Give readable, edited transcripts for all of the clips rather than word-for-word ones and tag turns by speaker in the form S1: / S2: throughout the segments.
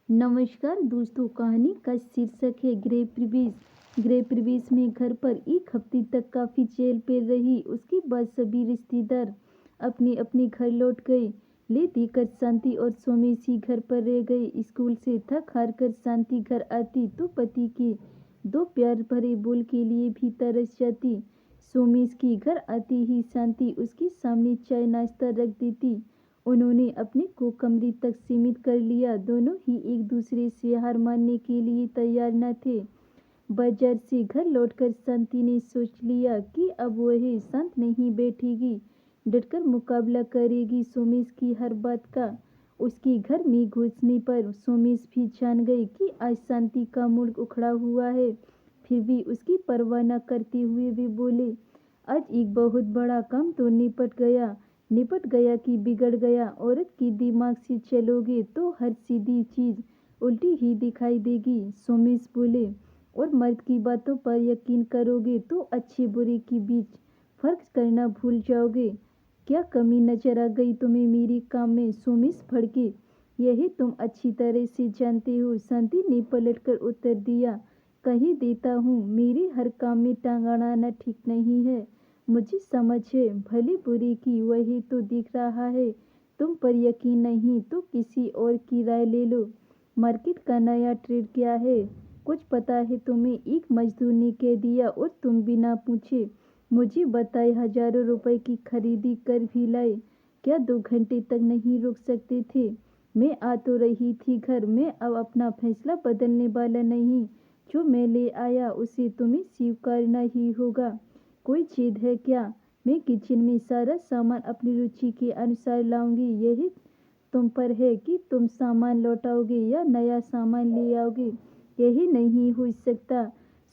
S1: नमस्कार दोस्तों, कहानी का शीर्षक है गृह प्रवेश। गृह प्रवेश में घर पर 1 हफ्ते तक काफी चहल पहल रही। उसके बाद सभी रिश्तेदार अपने अपने घर लौट गए। ले देकर शांति और सोमेश ही घर पर रह गए। स्कूल से थक हार कर शांति घर आती तो पति के 2 प्यार भरे बोल के लिए भी तरस जाती। सोमेश के घर आते ही शांति उसके सामने चाय नाश्ता रख देती। उन्होंने अपने को कमरे तक सीमित कर लिया। दोनों ही एक दूसरे से हार मानने के लिए तैयार न थे। बाजार से घर लौटकर शांति ने सोच लिया कि अब वह शांत नहीं बैठेगी, डटकर मुकाबला करेगी सोमेश की हर बात का। उसके घर में घुसने पर सोमेश भी जान गए कि आज शांति का मूड उखड़ा हुआ है। फिर भी उसकी परवाह न करते हुए वे बोले, आज एक बहुत बड़ा काम तो निपट गया कि बिगड़ गया। औरत के दिमाग से चलोगे तो हर सीधी चीज उल्टी ही दिखाई देगी। सोमेश बोले, और मर्द की बातों पर यकीन करोगे तो अच्छे बुरे के बीच फर्क करना भूल जाओगे। क्या कमी नजर आ गई तुम्हें मेरे काम में? सोमेश भड़के। यही तुम अच्छी तरह से जानते हो, शांति ने पलटकर उत्तर दिया। कह देता हूँ, मेरे हर काम में टांग अड़ाना ठीक नहीं है। मुझे समझ है भले बुरे की, वही तो दिख रहा है। तुम पर यकीन नहीं तो किसी और की राय ले लो। मार्केट का नया ट्रेड क्या है, कुछ पता है तुम्हें? एक मजदूर ने कह दिया, और तुम बिना पूछे मुझे बताए हजारों रुपए की खरीदी कर भी लाए। क्या 2 घंटे तक नहीं रुक सकते थे? मैं आ तो रही थी घर। मैं अब अपना फैसला बदलने वाला नहीं। जो मैं ले आया उसे तुम्हें स्वीकारना ही होगा। कोई जिद है क्या? मैं किचन में सारा सामान अपनी रुचि के अनुसार लाऊंगी। यही तुम पर है कि तुम सामान लौटाओगे या नया सामान ले आओगे। यही नहीं हो सकता।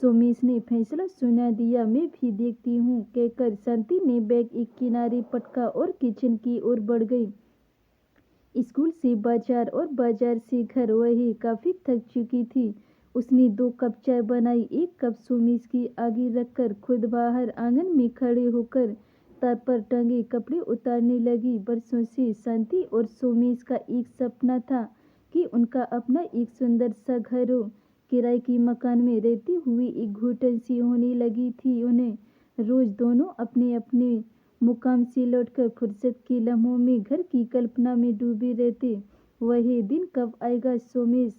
S1: सोमेश ने फैसला सुना दिया। मैं भी देखती हूँ, कहकर शांति ने बैग एक किनारे पटका और किचन की ओर बढ़ गई। स्कूल से बाजार और बाजार से घर वही काफी थक चुकी थी। उसने 2 कप चाय बनाई। 1 कप सोमेश के आगे रखकर खुद बाहर आंगन में खड़े होकर तार पर टंगे कपड़े उतारने लगी। बरसों से शांति और सोमेश का एक सपना था कि उनका अपना एक सुंदर सा घर हो। किराए के मकान में रहते हुए एक घुटन सी होने लगी थी उन्हें। रोज दोनों अपने अपने मुकाम से लौटकर फुर्सत के लम्हों में घर की कल्पना में डूबे रहते। वही दिन कब आएगा सोमेश,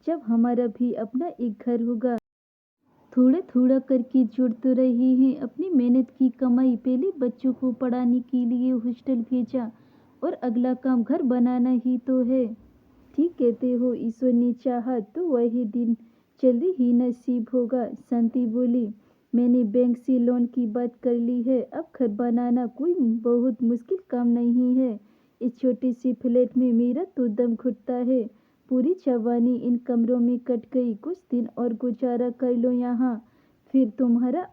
S1: जब हमारा भी अपना एक घर होगा? थोड़ा थोड़ा करके जुड़ तो रहे हैं। अपनी मेहनत की कमाई। पहले बच्चों को पढ़ाने के लिए हॉस्टल भेजा, और अगला काम घर बनाना ही तो है। ठीक कहते हो, ईश्वर ने चाहा तो वही दिन जल्दी ही नसीब होगा। शांति बोली, मैंने बैंक से लोन की बात कर ली है। अब घर बनाना कोई बहुत मुश्किल काम नहीं है। इस छोटे से फ्लैट में मेरा तो दम घुटता है। पूरी जवानी इन कमरों में कट गई। कुछ दिन और गुजारा कर लो यहाँ, फिर तुम्हारा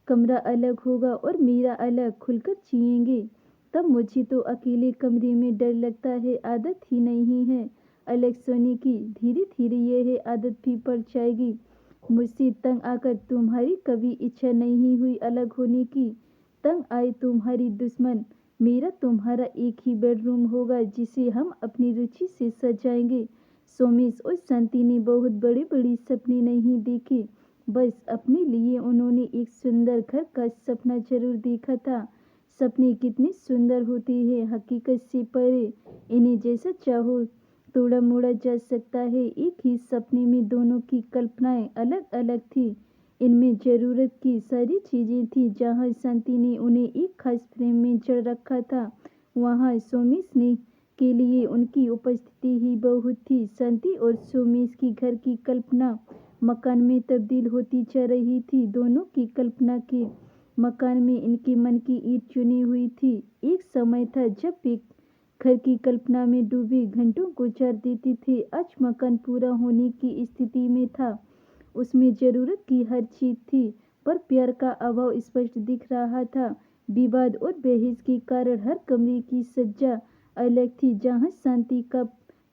S1: कमरा अलग होगा और मेरा अलग। खुलकर जिएंगे। तब मुझे तो अकेले कमरे में डर लगता है, आदत ही नहीं है अलग सोने की। धीरे धीरे यह आदत भी पड़ जाएगी। मुझसे तंग आकर तुम्हारी कभी इच्छा नहीं हुई अलग होने की। तंग आए तुम्हारी दुश्मन। मेरा तुम्हारा एक ही बेडरूम होगा जिसे हम अपनी रुचि से सजाएंगे। सोमेश और शांति ने बहुत बड़े बड़े सपने नहीं देखे। बस अपने लिए उन्होंने एक सुंदर घर का सपना जरूर देखा था। सपने कितने सुंदर होते हैं, हकीकत से परे। इन्हें जैसा चाहो तोड़ा मोड़ा जा सकता है। एक ही सपने में दोनों की कल्पनाएं अलग अलग थी। इनमें जरूरत की सारी चीजें थी। जहाँ शांति ने उन्हें एक खास फ्रेम में जड़ रखा था, वहाँ सोमेश ने के लिए उनकी उपस्थिति ही बहुत थी। शांति और सोमेश की घर की कल्पना मकान में तब्दील होती जा रही थी। दोनों की कल्पना के मकान में इनके मन की ईंट चुनी हुई थी। एक समय था जब वे घर की कल्पना में डूबे घंटों गुजार देते थे। आज मकान पूरा होने की स्थिति में था। उसमें जरूरत की हर चीज थी, पर प्यार का अभाव स्पष्ट दिख रहा था। विवाद और बहस के कारण हर कमरे की सज्जा अलग थी। जहाँ शांति का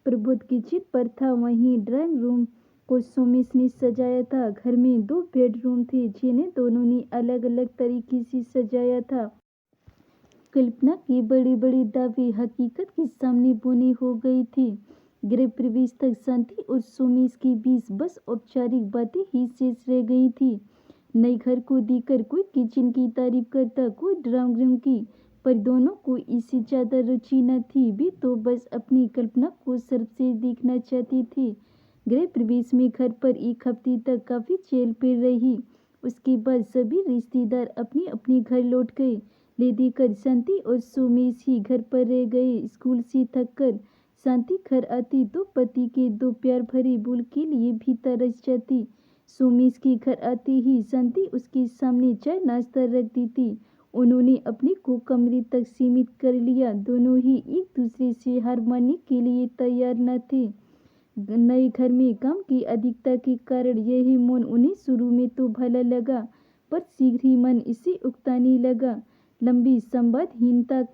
S1: प्रभुत्व किचन पर था, वहीं ड्राइंग रूम को सोमेश ने सजाया था। घर में 2 बेडरूम थे जिन्हें दोनों ने अलग अलग तरीके से सजाया था। कल्पना के बड़े बड़े दावे हकीकत के सामने बुने हो गए थे। गृह प्रवेश तक शांति और सोमेश के बीच बस औपचारिक बातें ही शेष रह गई थी। नए घर को देखकर कोई किचन की तारीफ करता, कोई ड्राइंग रूम की, पर दोनों को इससे ज्यादा रुचि न थी। वे तो बस अपनी कल्पना को सर्प से देखना चाहते थे। गृह प्रवेश में घर पर एक हफ्ते तक काफी चहल पहल रही। उसके बाद सभी रिश्तेदार अपने अपने घर लौट गए। ले देकर शांति और सोमेश ही घर पर रह गए। स्कूल से थककर शांति घर आती तो पति के दो प्यार भरे बोल के लिए भी तरस जाती। सोमेश के घर आते ही शांति उसके सामने चाय नाश्ता रख देती। उन्होंने अपने को कमरे तक सीमित कर लिया। दोनों ही एक दूसरे से हार मानने के लिए तैयार न थे। नए घर में काम की अधिकता के कारण यही मौन उन्हें शुरू में तो भला लगा, पर शीघ्र ही मन इसे उकताने लगा। लंबी संवादहीनता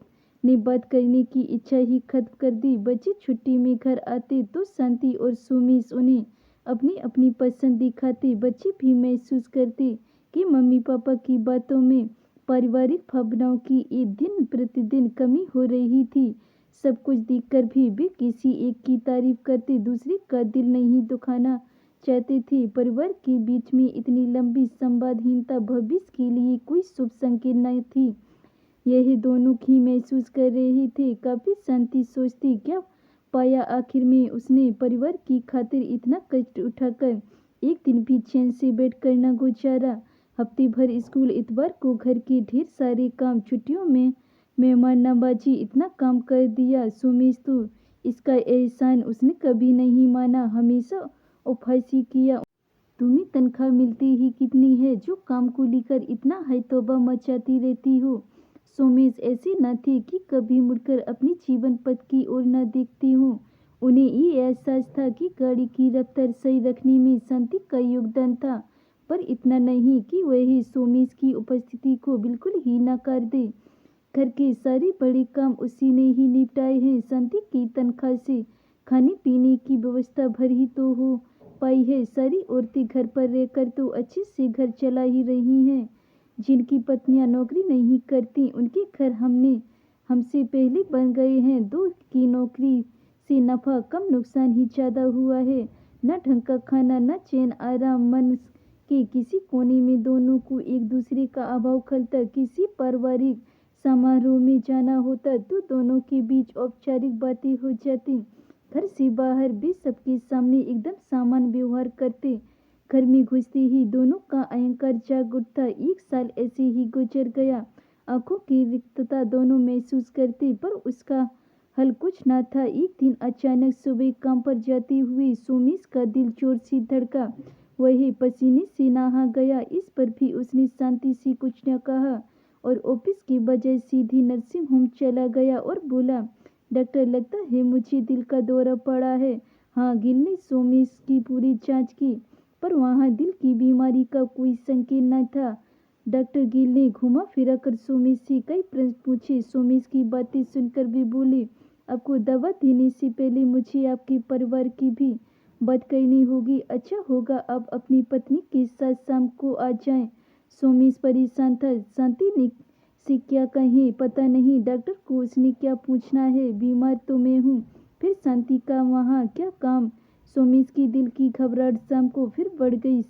S1: ने बात करने की इच्छा ही खत्म कर दी। बच्चे छुट्टी में घर आते तो शांति और सोमेश उन्हें अपनी अपनी पसंद दिखाते। बच्चे भी महसूस करते कि मम्मी पापा की बातों में पारिवारिक भावनाओं की दिन प्रतिदिन कमी हो रही थी। सब कुछ देखकर भी वे किसी एक की तारीफ करते, दूसरे का दिल नहीं दुखाना चाहते थे। परिवार के बीच में इतनी लंबी संवादहीनता भविष्य के लिए कोई शुभ संकेत न थी। यही दोनों ही महसूस कर रहे थे। काफी शांति सोचती, क्या पाया आखिर में उसने परिवार की खातिर इतना कष्ट उठाकर एक दिन भी चैन से बैठकर न गुजारा। हफ्ते भर स्कूल, इतवार को घर के ढेर सारे काम, छुट्टियों में मेहमान नवाजी, इतना काम कर दिया। सोमेश तो इसका एहसान उसने कभी नहीं माना, हमेशा उपहासी किया। तुम्हें तनख्वाह मिलती ही कितनी है जो काम को लेकर इतना है तौबा मचाती रहती हो। सोमेश ऐसे न थे कि कभी मुड़कर अपने जीवन पथ की ओर न देखते हों। उन्हें ये एहसास था कि गाड़ी की रफ्तार सही रखने में शांति का योगदान था, पर इतना नहीं कि वह सोमेश की उपस्थिति को बिल्कुल ही नकार दे। घर के सारे बड़े काम उसी ने ही निपटाए हैं। शांति की तनख्वाह से खाने पीने की व्यवस्था भर ही तो हो पाई है। सारी औरतें घर पर रहकर तो अच्छे से घर चला ही रही हैं। जिनकी पत्नियां नौकरी नहीं करती, उनके घर हमसे पहले बन गए हैं। दो की नौकरी से नफा कम, नुकसान ही ज्यादा हुआ है। न ढंग का खाना, न चैन आराम। मन के किसी कोने में दोनों को एक दूसरे का अभाव खलता। किसी पारिवारिक समारोह में जाना होता तो दोनों के बीच औपचारिक बातें हो जाती। घर से बाहर वे सबके सामने एकदम सामान्य व्यवहार करते। घर में घुसते ही दोनों का अहंकार जाग उठता। एक साल ऐसे ही गुजर गया। आंखों की रिक्तता दोनों महसूस करते, पर उसका हल कुछ न था। एक दिन अचानक सुबह काम पर जाते हुए सोमेश का दिल जोर से धड़का। वह पसीने से नहा गया। इस पर भी उसने शांति से कुछ न कहा और ऑफिस के बजाय सीधी नर्सिंग होम चला गया और बोला, डॉक्टर, लगता है मुझे दिल का दौरा पड़ा है। हाँ, गिल ने सोमेश की पूरी जांच की, पर वहाँ दिल की बीमारी का कोई संकेत न था। डॉक्टर गिल ने घुमा फिरा कर सोमेश से कई प्रश्न पूछे। सोमेश की बातें सुनकर वे बोले, आपको दवा देने से पहले मुझे आपके परिवार की भी बात करनी होगी। अच्छा होगा आप अपनी पत्नी के साथ शाम को आ जाएं। सोमेश परेशान था। शांति ने से क्या कहें, पता नहीं डॉक्टर को उसने क्या पूछना है। बीमार तो मैं हूँ, फिर शांति का वहाँ क्या काम। सोमेश की दिल की घबराहट शाम को फिर बढ़ गई।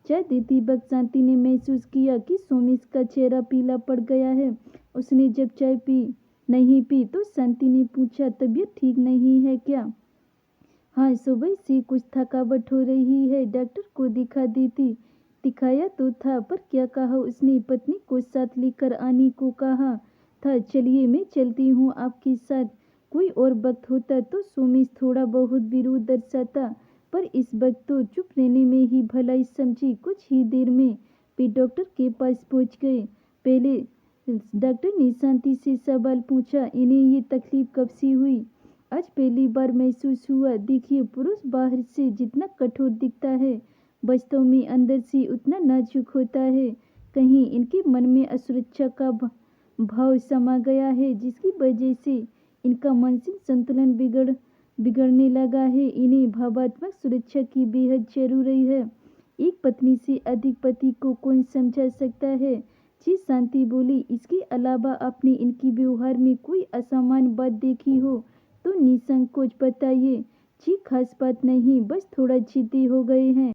S1: चाय देती वक्त शांति ने महसूस किया कि सोमेश का चेहरा पीला पड़ गया है। उसने जब चाय नहीं पी तो शांति ने पूछा, तबीयत ठीक नहीं है क्या? हाँ, सुबह से कुछ थकावट हो रही है। डॉक्टर को दिखाया तो था, पर क्या कहा उसने? पत्नी को साथ लेकर आने को कहा था। चलिए मैं चलती हूँ आपके साथ। कोई और वक्त होता तो सोमेश थोड़ा बहुत विरोध दर्शाता, पर इस वक्त तो चुप रहने में ही भलाई समझी। कुछ ही देर में वे डॉक्टर के पास पहुँच गए। पहले डॉक्टर ने शांति से सवाल पूछा, इन्हें ये तकलीफ कब से हुई? आज पहली बार महसूस हुआ। देखिए, पुरुष बाहर से जितना कठोर दिखता है, वास्तव में अंदर से उतना नाजुक होता है। कहीं इनके मन में असुरक्षा का भाव समा गया है, जिसकी वजह से इनका मानसिक संतुलन बिगड़ने लगा है। इन्हें भावात्मक सुरक्षा की बेहद जरूरी है। एक पत्नी से अधिक पति को कौन समझा सकता है? जी, शांति बोली। इसके अलावा आपने इनके व्यवहार में कोई असामान्य बात देखी हो तो निसंकोच बताइए। जी खास बात नहीं, बस थोड़ा जिद्दी हो गए हैं।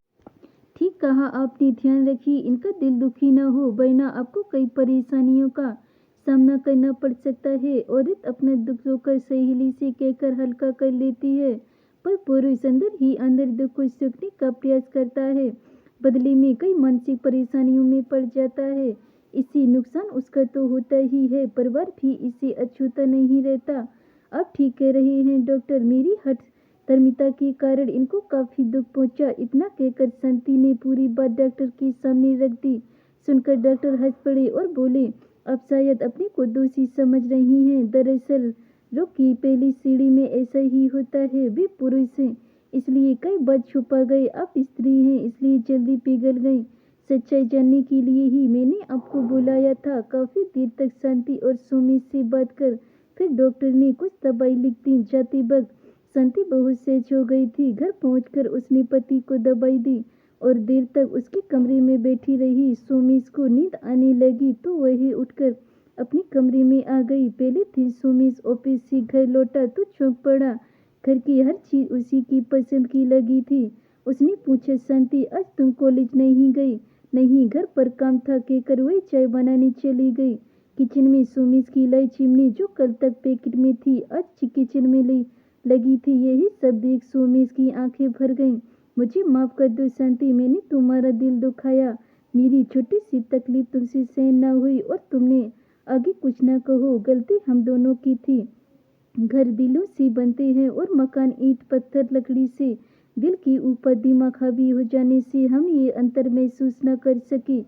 S1: ठीक कहा आपने, ध्यान रखिए इनका दिल दुखी न हो, वरना आपको कई परेशानियों का सामना करना पड़ सकता है। औरत अपना दुख रोकर सहेली से कहकर हल्का कर लेती है, पर पुरुष अंदर ही अंदर दुख को सूखने का प्रयास करता है। बदले में कई मानसिक परेशानियों में पड़ जाता है। इससे नुकसान उसका तो होता ही है, परिवार भी इससे अछूता नहीं रहता। आप ठीक कह रहे हैं डॉक्टर, मेरी हठ धर्मिता के कारण इनको काफी दुख पहुंचा। इतना कहकर संती ने पूरी बात डॉक्टर के सामने रख दी। सुनकर डॉक्टर हंस पड़े और बोले, आप शायद अपने को दोषी समझ रही हैं। दरअसल रोग की पहली सीढ़ी में ऐसा ही होता है। वे पुरुष हैं इसलिए कई बात छुपा गए, आप स्त्री हैं इसलिए जल्दी पिघल गई। सच्चाई जानने के लिए ही मैंने आपको बुलाया था। काफी देर तक शांति और सुमित से बात कर फिर डॉक्टर ने कुछ दवाई लिख दी। जाते वक्त शांति बहुत सहज हो गई थी। घर पहुंचकर उसने पति को दवाई दी और देर तक उसके कमरे में बैठी रही। सोमेश को नींद आने लगी तो वह उठकर अपने कमरे में आ गई। पहले दिन सोमेश ऑफिस से घर लौटा तो चौंक पड़ा। घर की हर चीज उसी की पसंद की लगी थी। उसने पूछा, शांति आज तुम कॉलेज नहीं गई? नहीं, घर पर काम था कहकर वह चाय बनाने चली गई। किचन में सोमेश की लाई चिमनी जो कल तक पैकेट में थी आज किचन में लगी थी। यही सब देख सोमेश की आंखें भर गईं। मुझे माफ कर दो शांति, मैंने तुम्हारा दिल दुखाया। मेरी छोटी सी तकलीफ तुमसे सहन न हुई और तुमने आगे कुछ न कहो। गलती हम दोनों की थी। घर दिलों से बनते हैं और मकान ईंट पत्थर लकड़ी से। दिल के ऊपर दिमाग हावी हो जाने से हम ये अंतर महसूस न कर सके।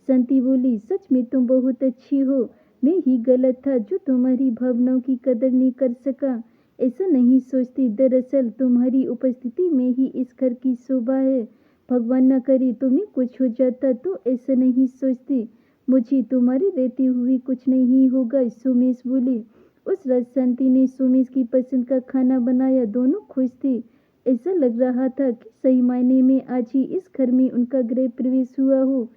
S1: शांति बोली, सच में तुम बहुत अच्छी हो। मैं ही गलत था जो तुम्हारी भावनाओं की कदर नहीं कर सका। ऐसा नहीं सोचती, दरअसल तुम्हारी उपस्थिति में ही इस घर की शोभा है। भगवान न करे तुम्हें कुछ हो जाता तो ऐसा नहीं सोचती। मुझे तुम्हारे रहते हुए कुछ नहीं होगा, सोमेश बोले। उस रात शांति ने सोमेश की पसंद का खाना बनाया। दोनों खुश थे। ऐसा लग रहा था कि सही मायने में आज ही इस घर में उनका गृह प्रवेश हुआ हो।